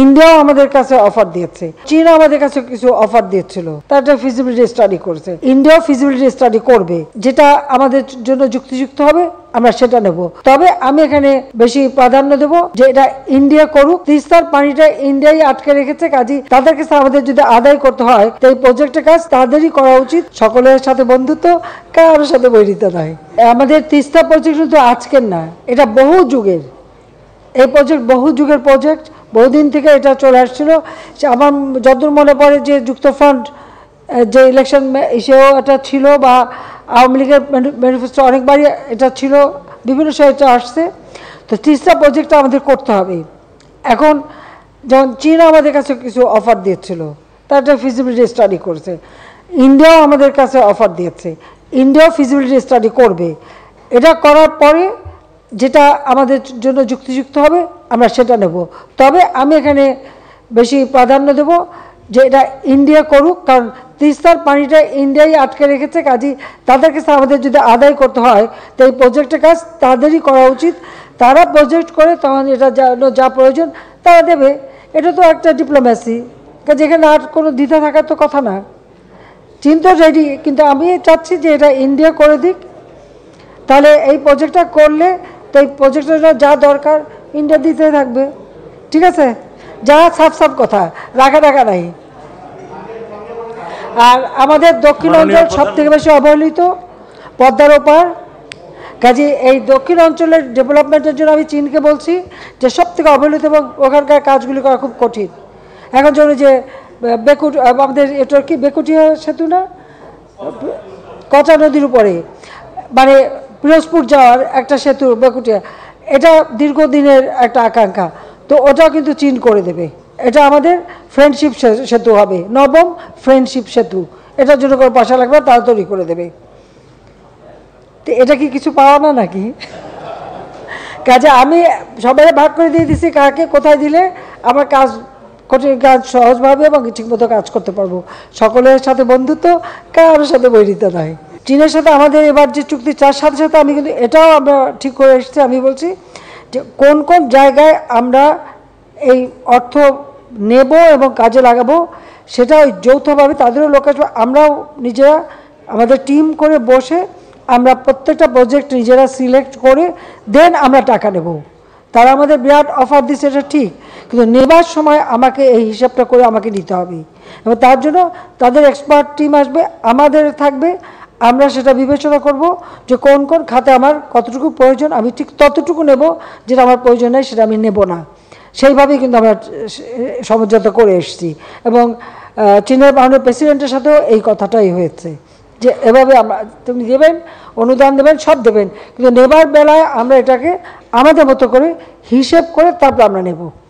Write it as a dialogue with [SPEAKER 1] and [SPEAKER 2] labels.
[SPEAKER 1] ইন্ডিয়াও আমাদের কাছে অফার দিয়েছে, চীন আমাদের কাছে কিছু অফার দিয়েছিল, তার একটা ফিজিবিলিটি স্টাডি করেছে। ইন্ডিয়াও ফিজিবিলিটি স্টাডি করবে, যেটা আমাদের জন্য যুক্তিযুক্ত হবে আমরা সেটা নেব। তবে আমি এখানে বেশি প্রাধান্য দেব যে এটা ইন্ডিয়া করুক। তিস্তার পানিটা ইন্ডিয়াই আটকে রেখেছে, কাজী তাদের কাছে আমাদের যদি আদায় করতে হয় তো এই প্রজেক্টের কাজ তাদেরই করা উচিত। সকলের সাথে বন্ধুত্ব, কারোর সাথে বৈরিতা নয়। আমাদের তিস্তা প্রজেক্ট কিন্তু আজকের না, এটা বহু যুগের। এই প্রজেক্ট বহু যুগের প্রজেক্ট, বহুদিন থেকে এটা চলে আসছিল। আমার যতদূর মনে পড়ে যে যুক্তফ্রন্ট যে ইলেকশন এসেও এটা ছিল, বা আওয়ামী লীগের ম্যানিফেস্টো অনেকবারই এটা ছিল, বিভিন্ন সময় এটা আসছে। তো তিস্তা প্রজেক্টটা আমাদের করতে হবে। এখন যখন চীন আমাদের কাছে কিছু অফার দিয়েছিল, তার একটা ফিজিবিলিটি স্টাডি করেছে। ইন্ডিয়াও আমাদের কাছে অফার দিয়েছে, ইন্ডিয়াও ফিজিবিলিটি স্টাডি করবে। এটা করার পরে যেটা আমাদের জন্য যুক্তিযুক্ত হবে আমরা সেটা নেব। তবে আমি এখানে বেশি প্রাধান্য দেব যে এটা ইন্ডিয়া করুক, কারণ তিস্তার পানিটা ইন্ডিয়াই আটকে রেখেছে, কাজী তাদের কাছে আমাদের যদি আদায় করতে হয় তো এই প্রজেক্টের কাজ তাদেরই করা উচিত। তারা প্রজেক্ট করে তখন এটা যা প্রয়োজন তারা দেবে। এটা তো একটা ডিপ্লোম্যাসি, যেখানে আর কোনো দ্বিধা থাকার তো কথা না। চীন তো রেডি, কিন্তু আমি চাচ্ছি যে এটা ইন্ডিয়া করে দিক। তাহলে এই প্রজেক্টটা করলে তো এই প্রজেক্টটা যা দরকার ইন্ডিয়া দিতে থাকবে। ঠিক আছে, যা সাফ কথা, রাখা নাই। আর আমাদের দক্ষিণ অঞ্চল সব থেকে বেশি অবহেলিত, পদ্মার ওপার। কাজে এই দক্ষিণ অঞ্চলের ডেভেলপমেন্টের জন্য আমি চীনকে বলছি যে সব থেকে অবহেলিত এবং ওখানকার কাজগুলি করা খুব কঠিন। এখন জন্য যে আমাদের এটা কি বেকুটিয়া সেতু না, কচা নদীর উপরে, মানে পিরোজপুর যাওয়ার একটা সেতু বেকুটিয়া, এটা দীর্ঘদিনের একটা আকাঙ্ক্ষা। তো ওটাও কিন্তু চীন করে দেবে। এটা আমাদের ফ্রেন্ডশিপ সেতু হবে, নবম ফ্রেন্ডশিপ সেতু। এটার জন্য কোনো পয়সা লাগবে, তারা তৈরি করে দেবে। তো এটা কি কিছু পাওয়া না নাকি? কাজে আমি সবাই ভাগ করে দিয়ে দিচ্ছি কাকে কোথায় দিলে আমার কাজ, কঠিন কাজ সহজভাবে এবং ঠিকমতো কাজ করতে পারবো। সকলের সাথে বন্ধুত্ব, কারোর সাথে বৈরিতা নয়। চীনের সাথে আমাদের এবার যে চুক্তি, তার সাথে সাথে আমি কিন্তু এটাও আমরা ঠিক করে এসেছি। আমি বলছি যে কোন কোন জায়গায় আমরা এই অর্থ নেব এবং কাজে লাগাবো, সেটা ওই যৌথভাবে তাদেরও লোক আসবে, আমরাও নিজেরা আমাদের টিম করে বসে আমরা প্রত্যেকটা প্রজেক্ট নিজেরা সিলেক্ট করে দেন আমরা টাকা নেব। তারা আমাদের বিরাট অফার দিচ্ছে, এটা ঠিক, কিন্তু নেবার সময় আমাকে এই হিসাবটা করে আমাকে নিতে হবে। এবং তার জন্য তাদের এক্সপার্ট টিম আসবে, আমাদের থাকবে। আমরা সেটা বিবেচনা করব যে কোন কোন খাতে আমার কতটুকু প্রয়োজন, আমি ঠিক ততটুকু নেব, যেটা আমার প্রয়োজন নেই সেটা আমি নেব না। সেইভাবেই কিন্তু আমরা সমঝোতা করে এসেছি। এবং চীনের মাননীয় প্রেসিডেন্টের সাথেও এই কথাটাই হয়েছে যে এভাবে আমরা, তুমি দেবেন, অনুদান দেবেন, সব দেবেন, কিন্তু নেবার বেলায় আমরা এটাকে আমাদের মতো করে হিসেব করে তারপর আমরা নেব।